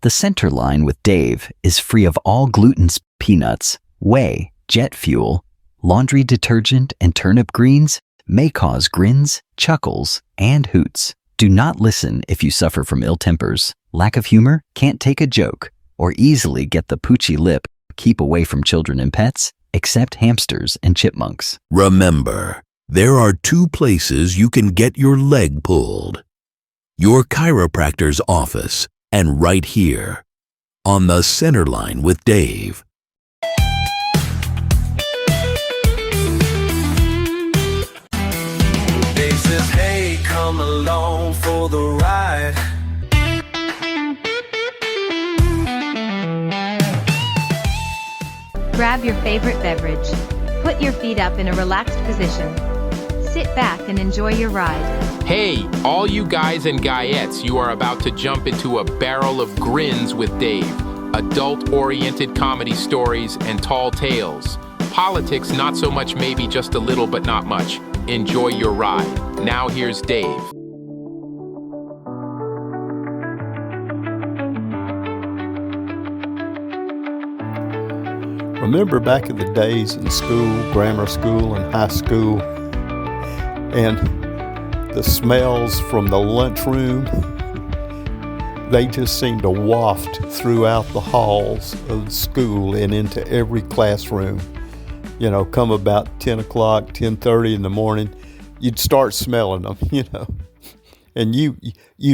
The center line with Dave is free of all gluten, peanuts, whey, jet fuel, laundry detergent, and turnip greens may cause grins, chuckles, and hoots. Do not listen if you suffer from ill tempers, lack of humor, can't take a joke, or easily get the poochy lip. Keep away from children and pets, except hamsters and chipmunks. Remember, there are two places you can get your leg pulled. Your chiropractor's office and right here on the Center Line with Dave. Dave says, hey, come along for the ride. Grab your favorite beverage. Put your feet up in a relaxed position. Sit back and enjoy your ride. Hey, all you guys and guyettes, you are about to jump into a barrel of grins with Dave. Adult-oriented comedy stories and tall tales. Politics, not so much, maybe just a little, but not much. Enjoy your ride. Now here's Dave. Remember back in the days in school, grammar school and high school, and the smells from the lunchroom, they just seemed to waft throughout the halls of the school and into every classroom. You know, come about 10 o'clock, 10:30 in the morning, you'd start smelling them, you know. And you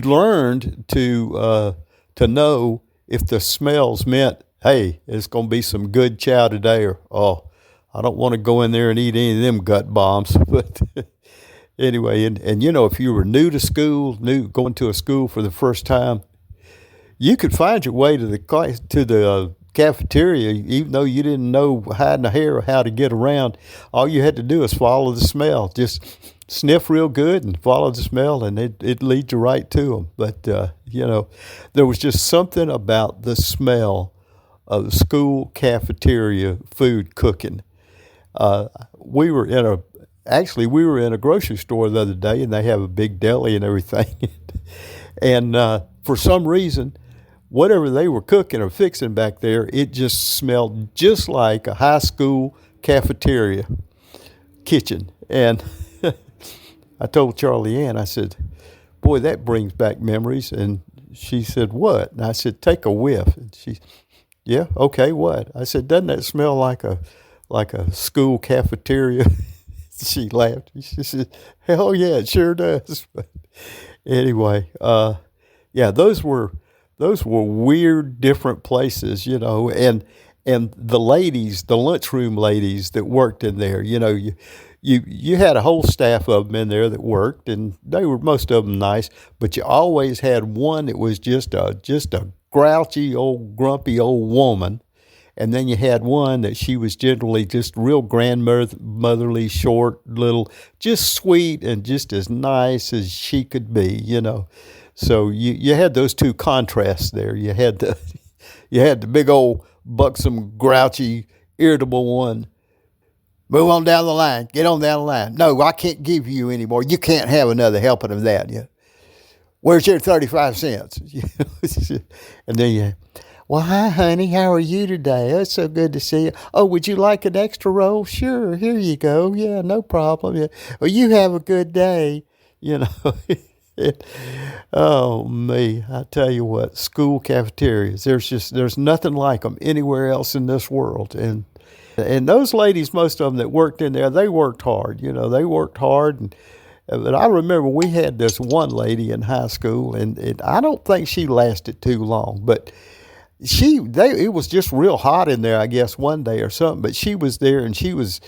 learned to know if the smells meant, hey, it's going to be some good chow today, or, oh, I don't want to go in there and eat any of them gut bombs. But anyway, and you know, if you were new to school, going to a school for the first time, you could find your way to the cafeteria, even though you didn't know hiding a hair or how to get around. All you had to do is follow the smell. Just sniff real good and follow the smell, and it leads you right to them. But, you know, there was just something about the smell of the school cafeteria food cooking. We were in a grocery store the other day, and they have a big deli and everything. And for some reason, whatever they were cooking or fixing back there, it just smelled just like a high school cafeteria kitchen. And I told Charlie Ann, I said, boy, that brings back memories. And she said, what? And I said, take a whiff. And she, yeah, okay, what? I said, doesn't that smell like a school cafeteria? She laughed. She said, hell yeah, it sure does. But anyway, yeah, those were weird, different places, you know, and the ladies, the lunchroom ladies that worked in there, you know, you had a whole staff of them in there that worked, and they were, most of them, nice, but you always had one that was just a grouchy old grumpy old woman, and then you had one that she was generally just real grandmotherly, short, little, just sweet and just as nice as she could be, you know. So you had those two contrasts there. You had the big old buxom, grouchy, irritable one. Move on down the line. Get on down the line. No, I can't give you any more. You can't have another helping of that. Yeah. Where's your 35 cents? And then well, hi, honey. How are you today? Oh, it's so good to see you. Oh, would you like an extra roll? Sure. Here you go. Yeah, no problem. Yeah. Well, you have a good day. You know. Oh, me. I tell you what, school cafeterias, there's nothing like them anywhere else in this world. And those ladies, most of them that worked in there, they worked hard. You know, they worked hard. But I remember we had this one lady in high school, and I don't think she lasted too long, but it was just real hot in there, I guess, one day or something. But she was there, and she was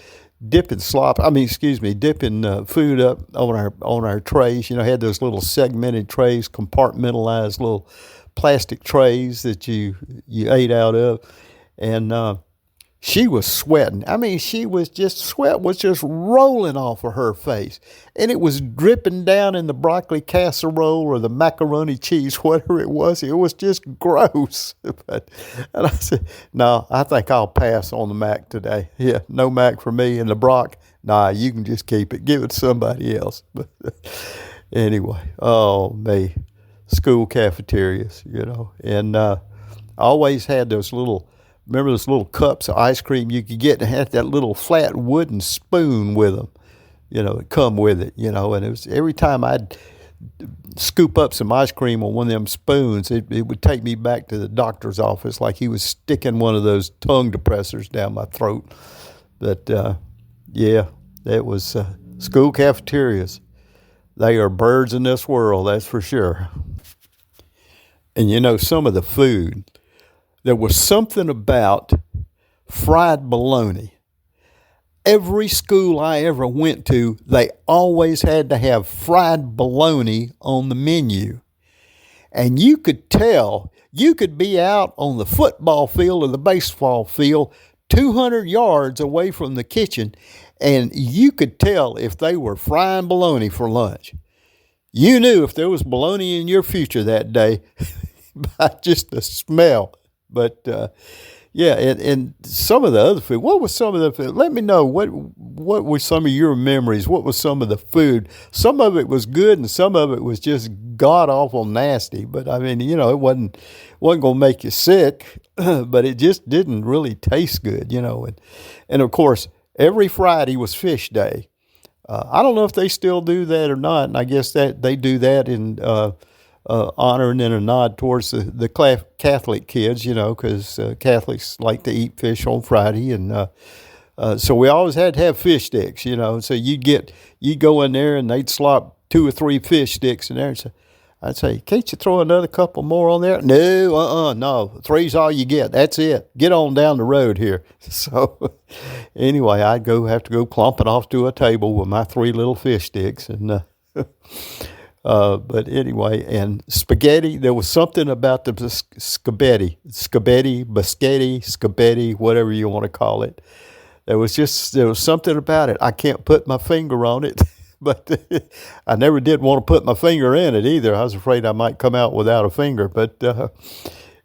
dipping food up on our trays. You know, had those little segmented trays, compartmentalized little plastic trays that you ate out of, and she was sweating. I mean, sweat was just rolling off of her face. And it was dripping down in the broccoli casserole or the macaroni cheese, whatever it was. It was just gross. And I said, no, I think I'll pass on the mac today. Yeah, no mac for me. And the brock, nah, you can just keep it. Give it to somebody else. But anyway, oh, me. school cafeterias, and I always had those remember those little cups of ice cream you could get, and had that little flat wooden spoon with them, that come with it, and it was every time I'd scoop up some ice cream on one of them spoons, it would take me back to the doctor's office like he was sticking one of those tongue depressors down my throat. But yeah, that was school cafeterias. They are birds in this world, that's for sure. And some of the food, there was something about fried bologna. Every school I ever went to, they always had to have fried bologna on the menu. And you could tell, you could be out on the football field or the baseball field 200 yards away from the kitchen, and you could tell if they were frying bologna for lunch. You knew if there was bologna in your future that day by just the smell. But yeah, and some of the other food. What was some of the food? Let me know what were some of your memories. What was some of the food? Some of it was good, and some of it was just god awful nasty. But I mean, it wasn't going to make you sick, but it just didn't really taste good, And of course, every Friday was fish day. I don't know if they still do that or not, and I guess that they do that in honor and in a nod towards the Catholic kids, because Catholics like to eat fish on Friday, and so we always had to have fish sticks, So you'd go in there and they'd slop 2 or 3 fish sticks in there, and I'd say, can't you throw another couple more on there? No, no, 3's all you get. That's it. Get on down the road here. So anyway, I'd have to go clumping off to a table with my 3 little fish sticks, and but anyway, and spaghetti, there was something about the spaghetti, whatever you want to call it. There was something about it. I can't put my finger on it, but I never did want to put my finger in it either. I was afraid I might come out without a finger. But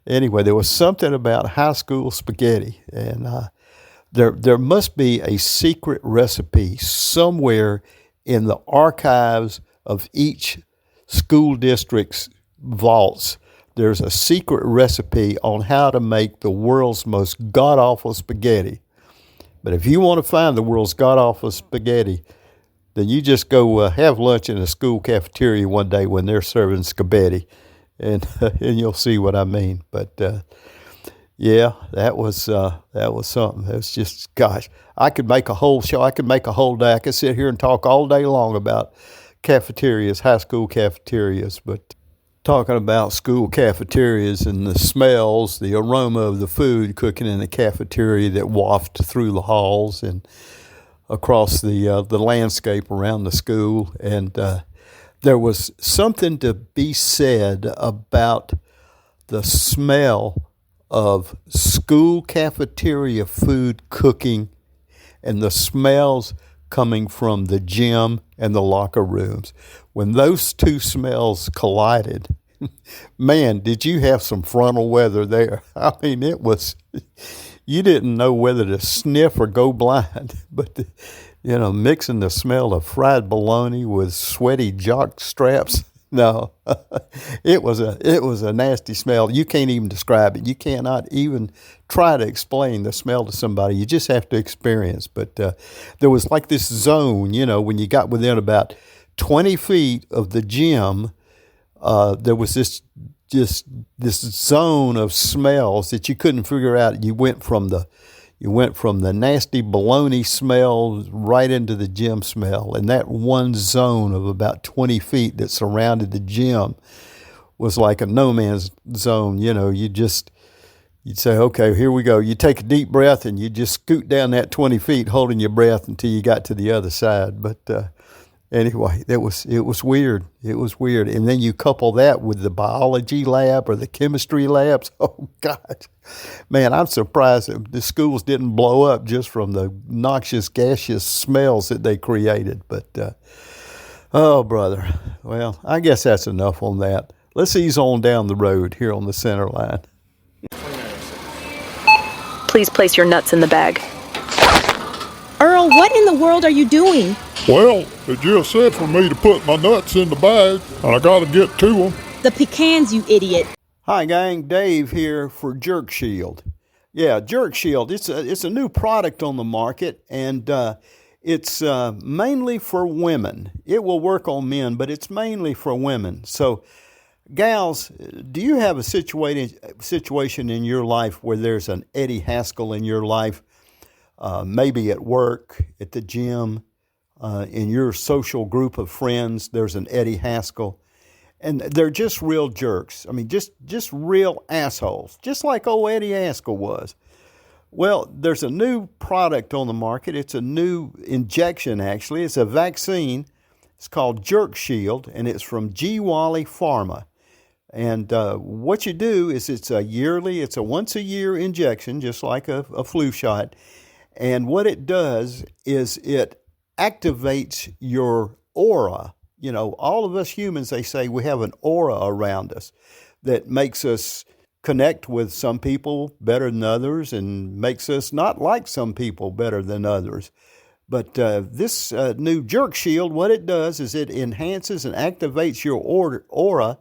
anyway, there was something about high school spaghetti, and there must be a secret recipe somewhere in the archives of each school district's vaults. There's a secret recipe on how to make the world's most god-awful spaghetti. But if you want to find the world's god-awful spaghetti, then you just go have lunch in a school cafeteria one day when they're serving spaghetti, and and you'll see what I mean. But yeah, that was something. It was just, gosh, I could make a whole show. I could make a whole day. I could sit here and talk all day long about cafeterias, high school cafeterias. But talking about school cafeterias and the smells, the aroma of the food cooking in the cafeteria that wafted through the halls and across the landscape around the school. And there was something to be said about the smell of school cafeteria food cooking and the smells coming from the gym and the locker rooms. When those two smells collided, man, did you have some frontal weather there. I mean, it was, you didn't know whether to sniff or go blind. But, mixing the smell of fried bologna with sweaty jock straps, no, it was a nasty smell. You can't even describe it. You cannot even try to explain the smell to somebody. You just have to experience. But there was like this zone, when you got within about 20 feet of the gym, there was this zone of smells that you couldn't figure out. You went from the nasty bologna smell right into the gym smell. And that one zone of about 20 feet that surrounded the gym was like a no man's zone. You'd say, okay, here we go. You take a deep breath and you just scoot down that 20 feet holding your breath until you got to the other side. But anyway, it was weird. It was weird. And then you couple that with the biology lab or the chemistry labs. Oh, God. Man, I'm surprised that the schools didn't blow up just from the noxious, gaseous smells that they created. But, oh, brother. Well, I guess that's enough on that. Let's ease on down the road here on the center line. Please place your nuts in the bag. Earl, what in the world are you doing? Well, it just said for me to put my nuts in the bag, and I gotta get to them. The pecans, you idiot. Hi, gang. Dave here for Jerk Shield. Yeah, Jerk Shield. It's a new product on the market, and it's mainly for women. It will work on men, but it's mainly for women. So, gals, do you have a situation in your life where there's an Eddie Haskell in your life? Maybe at work, at the gym, in your social group of friends, there's an Eddie Haskell. And they're just real jerks. I mean, just real assholes, just like old Eddie Haskell was. Well, there's a new product on the market. It's a new injection, actually. It's a vaccine. It's called Jerk Shield, and it's from G. Wally Pharma. And what you do is it's a once-a-year injection, just like a flu shot. And what it does is it activates your aura. You know, all of us humans, they say we have an aura around us that makes us connect with some people better than others and makes us not like some people better than others. But this new Jerk Shield, what it does is it enhances and activates your aura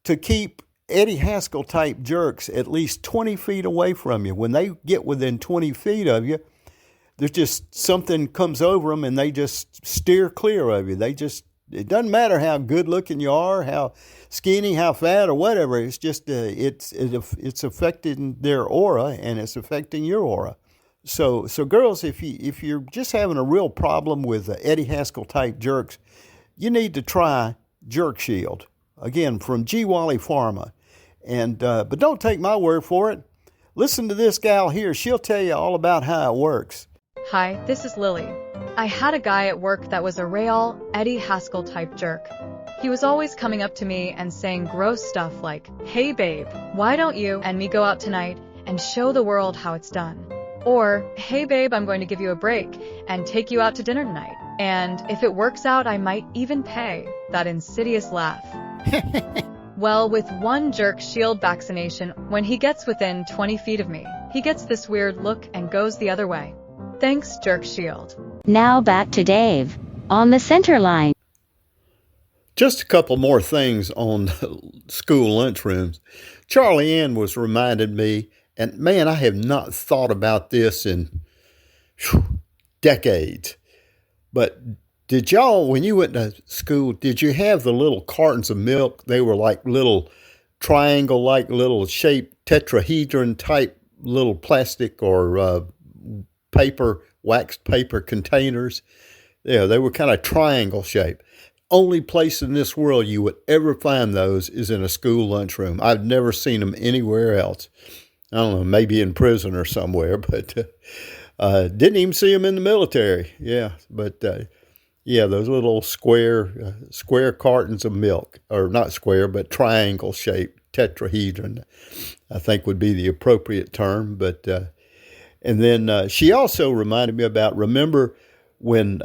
to keep Eddie Haskell type jerks at least 20 feet away from you. When they get within 20 feet of you, there's just something comes over them and they just steer clear of you. It doesn't matter how good looking you are, how skinny, how fat, or whatever. It's just it's affecting their aura and it's affecting your aura. So girls, if you're just having a real problem with Eddie Haskell type jerks, you need to try Jerk Shield. Again, from G. Wally Pharma. And but don't take my word for it. Listen to this gal here. She'll tell you all about how it works. Hi, this is Lily. I had a guy at work that was a real Eddie Haskell type jerk. He was always coming up to me and saying gross stuff like, "Hey babe, why don't you and me go out tonight and show the world how it's done?" Or, "Hey babe, I'm going to give you a break and take you out to dinner tonight. And if it works out, I might even pay." That insidious laugh. Well, with one Jerk Shield vaccination, when he gets within 20 feet of me, he gets this weird look and goes the other way. Thanks, Jerk Shield. Now back to Dave on the center line. Just a couple more things on school lunchrooms. Charlie Ann was reminded me, and man, I have not thought about this in decades. But did y'all, when you went to school, did you have the little cartons of milk? They were like little triangle-like little shaped tetrahedron type little plastic or waxed paper containers. Yeah, they were kind of triangle shaped. Only place in this world you would ever find those is in a school lunchroom. I've never seen them anywhere else. I don't know, maybe in prison or somewhere, but didn't even see them in the military. Yeah, but yeah, those little square cartons of milk, or not square, but triangle shaped tetrahedron, I think would be the appropriate term. But and then she also reminded me about, remember when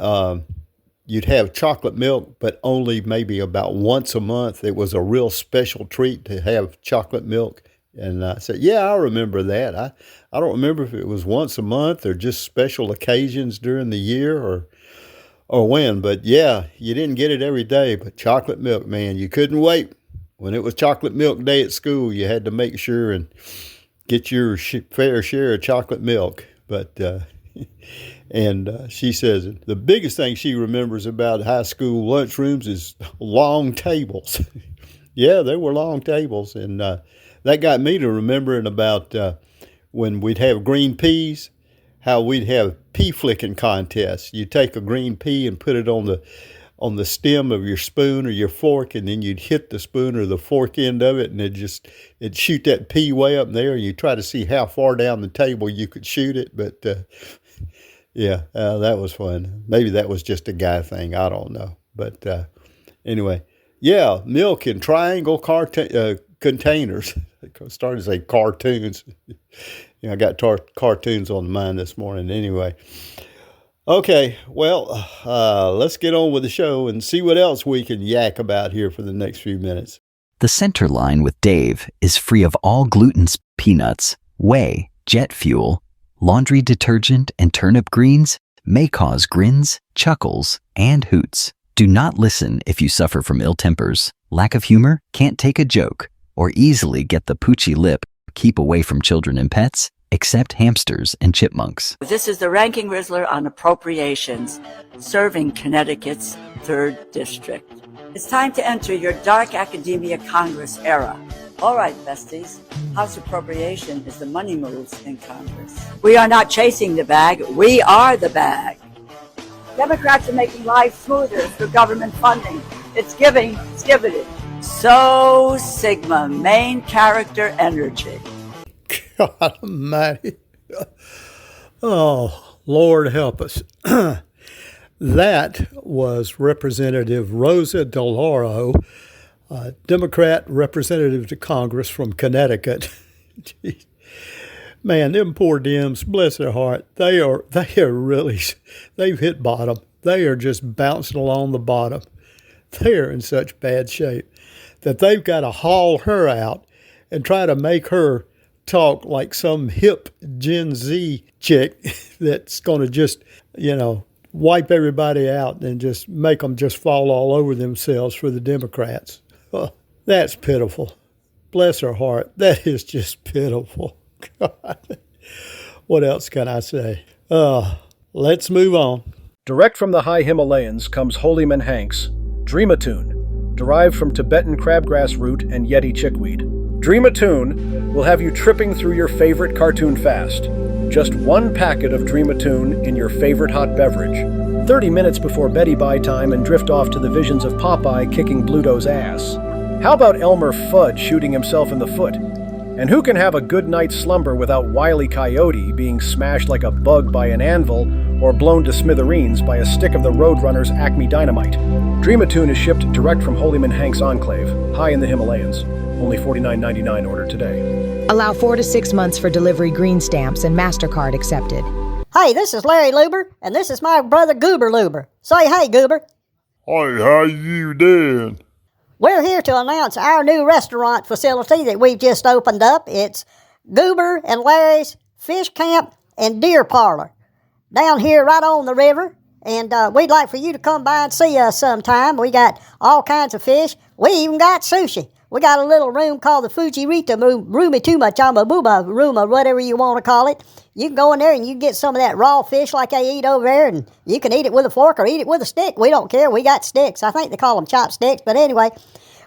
you'd have chocolate milk, but only maybe about once a month. It was a real special treat to have chocolate milk. And I said, yeah, I remember that. I don't remember if it was once a month or just special occasions during the year or when. But yeah, you didn't get it every day. But chocolate milk, man, you couldn't wait. When it was chocolate milk day at school, you had to make sure and get your fair share of chocolate milk. But and she says the biggest thing she remembers about high school lunchrooms is long tables. Yeah, there were long tables. And that got me to remembering about when we'd have green peas, how we'd have pea flicking contests. You'd take a green pea and put it on the stem of your spoon or your fork, and then you'd hit the spoon or the fork end of it, and it'd shoot that pea way up there, and you try to see how far down the table you could shoot it. But yeah, that was fun. Maybe that was just a guy thing. I don't know. But anyway, yeah, milk in triangle containers. I started to say cartoons. I got cartoons on the mind this morning anyway. Okay, well, let's get on with the show and see what else we can yak about here for the next few minutes. The Center Line with Dave is free of all gluten, peanuts, whey, jet fuel, laundry detergent, and turnip greens may cause grins, chuckles, and hoots. Do not listen if you suffer from ill tempers, lack of humor, can't take a joke, or easily get the poochy lip. Keep away from children and pets, except hamsters and chipmunks. This is the Ranking Rizzler on Appropriations, serving Connecticut's 3rd District. It's time to enter your dark academia Congress era. All right, besties, House Appropriation is the money moves in Congress. We are not chasing the bag, we are the bag. Democrats are making life smoother through government funding. It's giving, it's giving. So Sigma, main character energy. God almighty. Oh, Lord help us. That was Representative Rosa DeLauro, Democrat representative to Congress from Connecticut. Man, them poor Dems, bless their heart, they are really, they've hit bottom. They are just bouncing along the bottom. They are in such bad shape that they've got to haul her out and try to make her talk like some hip Gen Z chick that's going to just, wipe everybody out and just make them just fall all over themselves for the Democrats. Oh, that's pitiful. Bless her heart. That is just pitiful. God. What else can I say? Let's move on. Direct from the high Himalayas comes Holyman Hanks, Dream a Tune, derived from Tibetan crabgrass root and Yeti chickweed. Dream a Tune will have you tripping through your favorite cartoon fast. Just one packet of Dream a Tune in your favorite hot beverage. 30 minutes before Betty Bye time and drift off to the visions of Popeye kicking Bluto's ass. How about Elmer Fudd shooting himself in the foot? And who can have a good night's slumber without Wile E. Coyote being smashed like a bug by an anvil or blown to smithereens by a stick of the Roadrunner's Acme Dynamite? Dream a Tune is shipped direct from Holyman Hanks Enclave, high in the Himalayas. Only $49.99 order today. Allow 4 to 6 months for delivery green stamps and MasterCard accepted. Hey, this is Larry Luber, and this is my brother Goober Luber. Say hey, Goober. Hey, how you doing? We're here to announce our new restaurant facility that we've just opened up. It's Goober and Larry's Fish Camp and Deer Parlor down here right on the river. And we'd like for you to come by and see us sometime. We got all kinds of fish. We even got sushi. We got a little room called the Fujirita Roomy Too Much Booba room or whatever you want to call it. You can go in there and you can get some of that raw fish like they eat over there, and you can eat it with a fork or eat it with a stick. We don't care. We got sticks. I think they call them chopsticks. But anyway,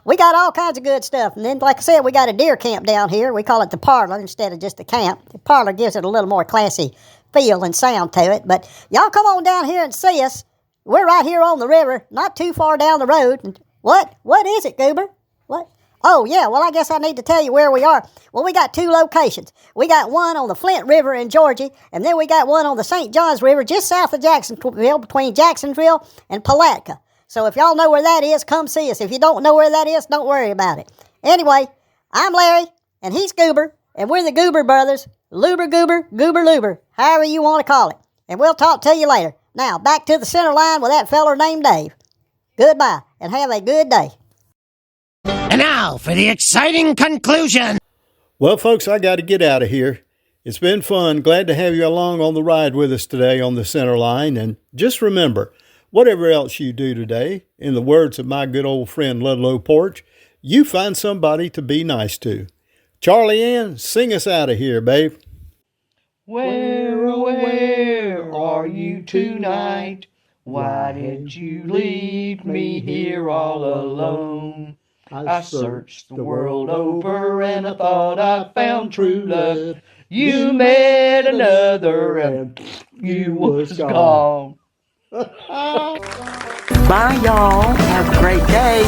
we got all kinds of good stuff. And then, like I said, we got a deer camp down here. We call it the parlor instead of just the camp. The parlor gives it a little more classy feel and sound to it. But y'all come on down here and see us. We're right here on the river, not too far down the road. And what is it, Goober? What? Oh, yeah, well, I guess I need to tell you where we are. Well, we got 2 locations. We got one on the Flint River in Georgia, and then we got one on the St. Johns River just south of Jacksonville, between Jacksonville and Palatka. So if y'all know where that is, come see us. If you don't know where that is, don't worry about it. Anyway, I'm Larry, and he's Goober, and we're the Goober Brothers. Luber Goober, Goober Luber, however you want to call it. And we'll talk to you later. Now, back to the center line with that feller named Dave. Goodbye, and have a good day. And now for the exciting conclusion. Well, folks, I got to get out of here. It's been fun. Glad to have you along on the ride with us today on the center line. And just remember, whatever else you do today, in the words of my good old friend Ludlow Porch, you find somebody to be nice to. Charlie Ann, sing us out of here, babe. Where, oh, where are you tonight? Why did you leave me here all alone? I searched the world over and I thought I found true love. You met another and you was gone. Bye, y'all. Have a great day.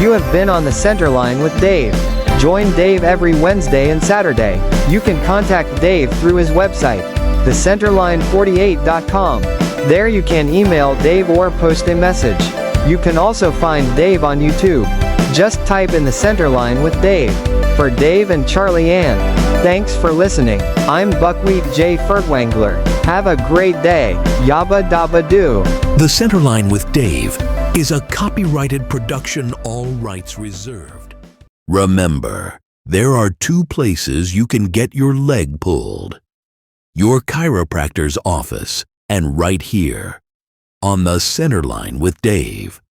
You have been on the center line with Dave. Join Dave every Wednesday and Saturday. You can contact Dave through his website, thecenterline48.com. There you can email Dave or post a message. You can also find Dave on YouTube. Just type in the center line with Dave. For Dave and Charlie Ann, thanks for listening. I'm Buckwheat J. Furtwangler. Have a great day. Yabba dabba doo. The Center Line with Dave is a copyrighted production, all rights reserved. Remember, there are 2 places you can get your leg pulled. Your chiropractor's office and right here on the Center Line with Dave.